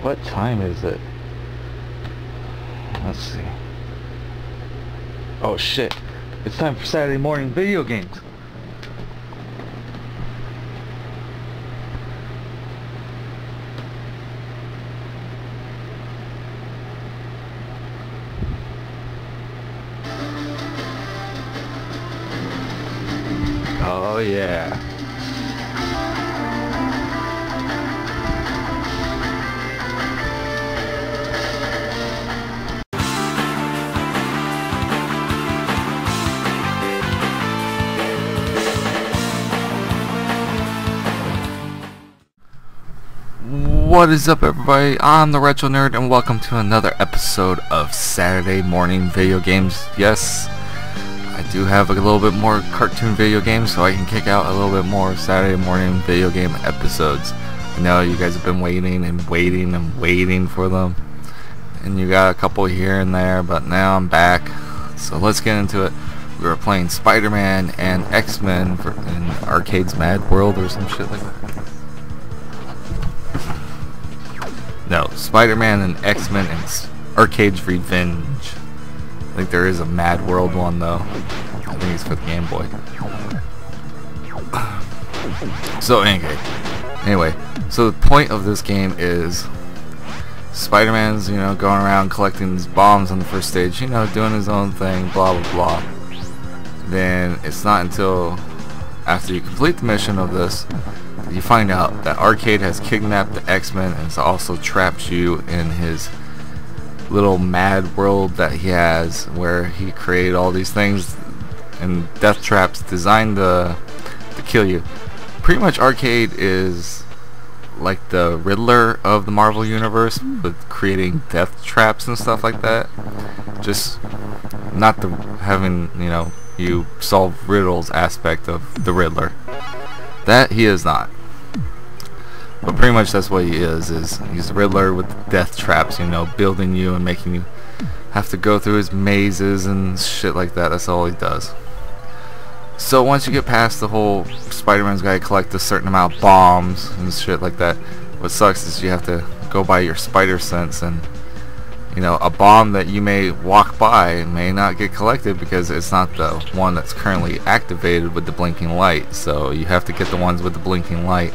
What time is it? Let's see. Oh shit. It's time for Saturday morning video games. Oh yeah. What is up, everybody? I'm the Retro Nerd, and welcome to another episode of Saturday Morning Video Games. Yes, I do have a little bit more cartoon video games, so I can kick out a little bit more Saturday morning video game episodes. I know you guys have been waiting and waiting and waiting for them, and you got a couple here and there, but now I'm back. So let's get into it. We were playing Spider-Man and X-Men in Arcade's Mad World or some shit like that. No, Spider-Man and X-Men and Arcade's Revenge. I think there is a Mad World one though. I think it's for the Game Boy. So anyway, so the point of this game is Spider-Man's, going around collecting these bombs on the first stage, doing his own thing, blah blah blah. Then it's not until after you complete the mission of this you find out that Arcade has kidnapped the X-Men and also traps you in his little mad world that he has, where he created all these things and death traps designed to kill you. Pretty much Arcade is like the Riddler of the Marvel Universe, with creating death traps and stuff like that. Just not the having, you solve riddles aspect of the Riddler. That he is not. But pretty much that's what he is he's the Riddler with the death traps, building you and making you have to go through his mazes and shit like that. That's all he does. So once you get past the whole Spider-Man's gotta collect a certain amount of bombs and shit like that, what sucks is you have to go by your spider sense, and a bomb that you may walk by may not get collected because it's not the one that's currently activated with the blinking light. So you have to get the ones with the blinking light,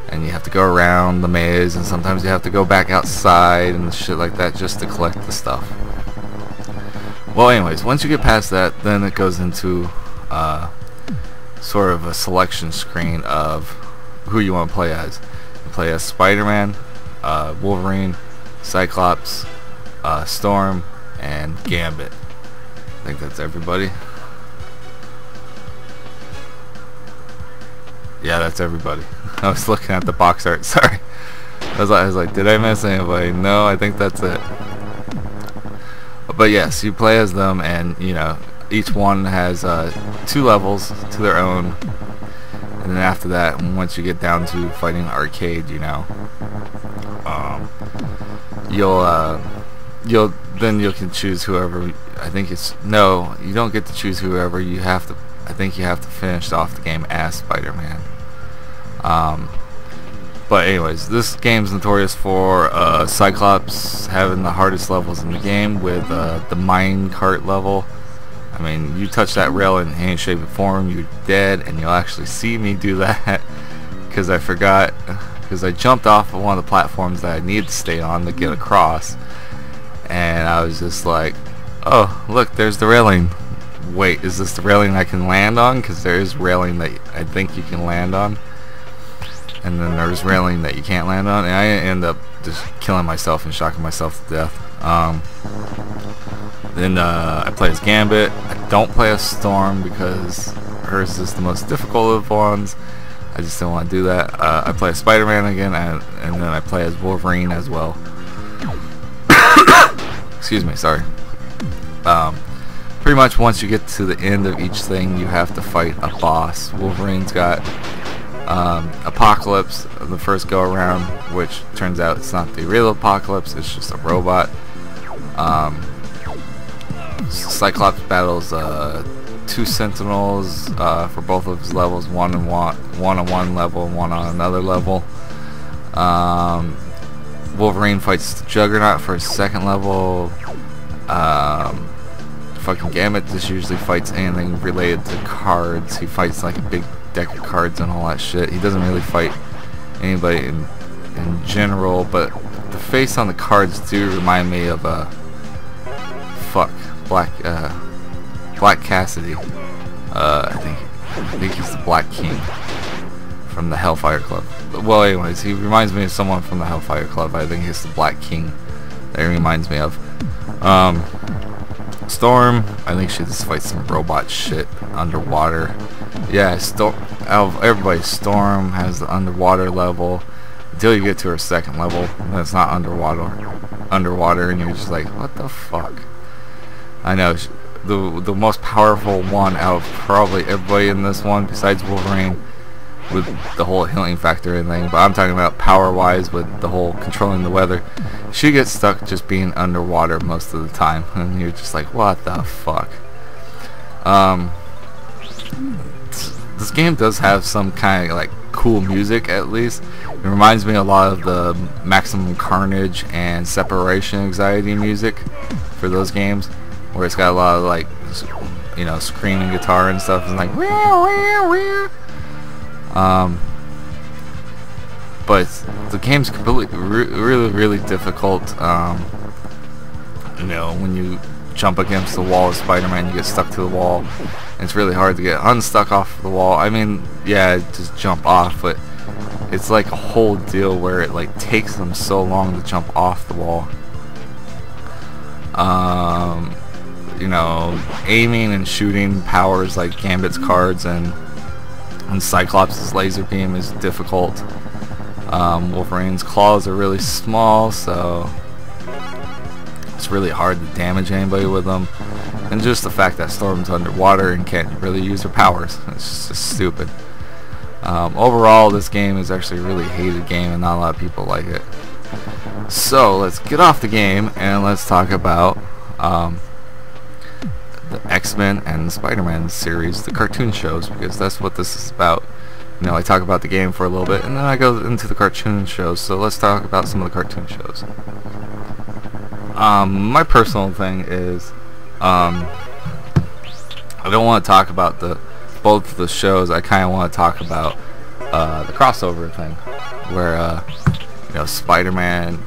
and you have to go around the maze, and sometimes you have to go back outside and shit like that just to collect the stuff. Well, anyways, once you get past that, then it goes into sort of a selection screen of who you want to play as. You play as Spider-Man, Wolverine, Cyclops, Storm, and Gambit. I think that's everybody. Yeah, that's everybody. I was looking at the box art, sorry. I was like, did I miss anybody? No, I think that's it. But yes, you play as them, and each one has 2 levels to their own. And then after that, once you get down to fighting Arcade, you can choose whoever. I think it's no, you don't get to choose whoever. You have to. I think you have to finish off the game as Spider-Man. But anyways, this game's notorious for Cyclops having the hardest levels in the game with the mine cart level. I mean, you touch that rail in any shape or form, you're dead, and you'll actually see me do that because I forgot, because I jumped off of one of the platforms that I needed to stay on to get across, and I was just like, oh look, there's the railing. Wait, is this the railing I can land on? Because there is railing that I think you can land on, and then there's railing that you can't land on, and I end up just killing myself and shocking myself to death. Then I play as Gambit. I don't play as Storm because hers is the most difficult of the ones. I just don't want to do that. I play as Spider-Man again, and then I play as Wolverine as well. Excuse me, sorry. Pretty much once you get to the end of each thing, you have to fight a boss. Wolverine's got Apocalypse the first go around, which turns out it's not the real Apocalypse, it's just a robot. Cyclops battles 2 Sentinels for both of his levels, one on one level and one on another level. Wolverine fights Juggernaut for his second level. Fucking Gambit just usually fights anything related to cards. He fights like a big deck of cards and all that shit. He doesn't really fight anybody in general, but the face on the cards do remind me of Black Cassidy. I think he's the Black King from the Hellfire Club. Well, anyways, he reminds me of someone from the Hellfire Club. I think he's the Black King that he reminds me of. Storm, I think she just fights some robot shit underwater. Yeah, out of everybody, Storm has the underwater level until you get to her second level, and it's not underwater, and you're just like, what the fuck? I know, the most powerful one out of probably everybody in this one, besides Wolverine, with the whole healing factor and thing, but I'm talking about power-wise with the whole controlling the weather. She gets stuck just being underwater most of the time, and you're just like, what the fuck? This game does have some kind of like cool music, at least. It reminds me a lot of the Maximum Carnage and Separation Anxiety music for those games, where it's got a lot of like, you know, screaming guitar and stuff, and like, but the game's completely, really difficult. You know, when you jump against the wall of Spider-Man, you get stuck to the wall, and it's really hard to get unstuck off the wall. I mean, yeah, just jump off, but it's like a whole deal where it like takes them so long to jump off the wall. You know, aiming and shooting powers like Gambit's cards and Cyclops' laser beam is difficult. Wolverine's claws are really small, so it's really hard to damage anybody with them. And just the fact that Storm's underwater and can't really use her powers, it's just stupid. Overall, this game is actually a really hated game, and not a lot of people like it. So let's get off the game and let's talk about the X-Men and Spider-Man series, the cartoon shows, because that's what this is about. You know, I talk about the game for a little bit, and then I go into the cartoon shows. So let's talk about some of the cartoon shows. My personal thing is, I don't want to talk about both of the shows. I kind of want to talk about the crossover thing, where you know, Spider-Man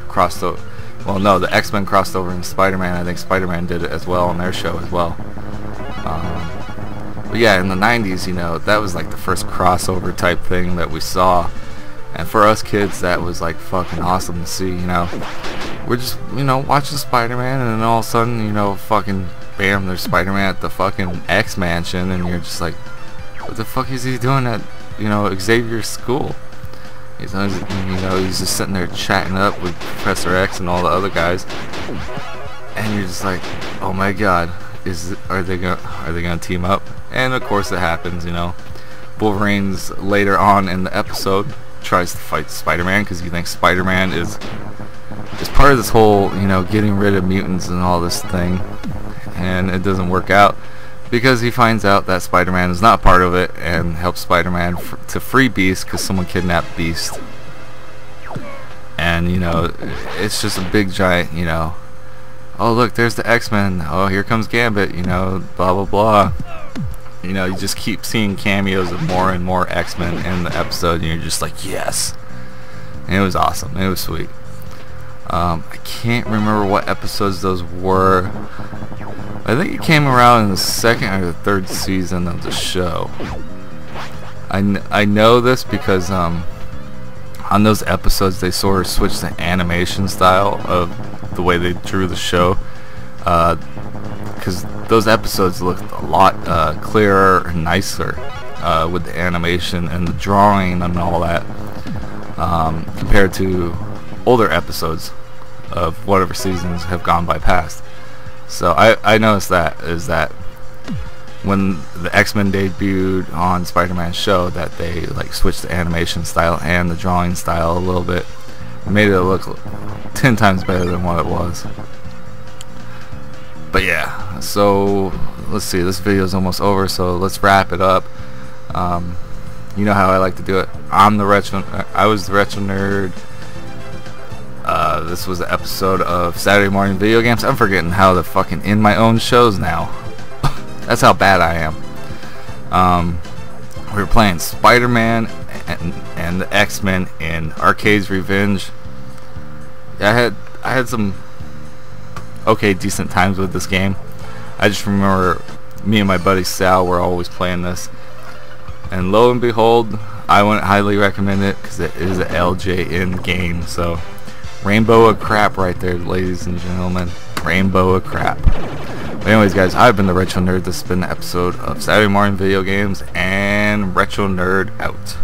crossed over. Well, no, the X-Men crossed over in Spider-Man. I think Spider-Man did it as well on their show as well. But yeah, in the 90s, you know, that was like the first crossover type thing that we saw. And for us kids, that was like fucking awesome to see, you know. We're just, you know, watching Spider-Man, and then all of a sudden, you know, fucking bam, there's Spider-Man at the fucking X-Mansion, and you're just like, what the fuck is he doing at, you know, Xavier's school? He's, you know, he's just sitting there chatting up with Professor X and all the other guys, and you're just like, oh my god, are they gonna team up? And of course it happens, you know. Wolverine's later on in the episode tries to fight Spider-Man because he thinks Spider-Man is part of this whole, you know, getting rid of mutants and all this thing, and it doesn't work out because he finds out that Spider-Man is not part of it and helps Spider-Man to free Beast because someone kidnapped Beast. And, you know, it's just a big giant, you know, oh look, there's the X-Men, oh here comes Gambit, you know, blah blah blah. You know, you just keep seeing cameos of more and more X-Men in the episode, and you're just like, yes. And it was awesome, it was sweet. I can't remember what episodes those were. I think it came around in the second or the third season of the show. I know this because on those episodes they sort of switched the animation style of the way they drew the show, because those episodes looked a lot clearer and nicer with the animation and the drawing and all that, compared to older episodes of whatever seasons have gone by past. So I noticed that when the X-Men debuted on Spider-Man's show, that they like switched the animation style and the drawing style a little bit. It made it look 10 times better than what it was. But yeah, so let's see, this video is almost over, so let's wrap it up. You know how I like to do it. I was the retro nerd. This was an episode of Saturday Morning Video Games. I'm forgetting how to fucking end my own shows now. That's how bad I am. We were playing Spider-Man and the X-Men in Arcade's Revenge. I had some decent times with this game. I just remember me and my buddy Sal were always playing this. And lo and behold, I wouldn't highly recommend it because it is an LJN game. So, rainbow of crap right there, ladies and gentlemen. Rainbow of crap. But anyways, guys, I've been the Retro Nerd. This has been an episode of Saturday Morning Video Games, and Retro Nerd out.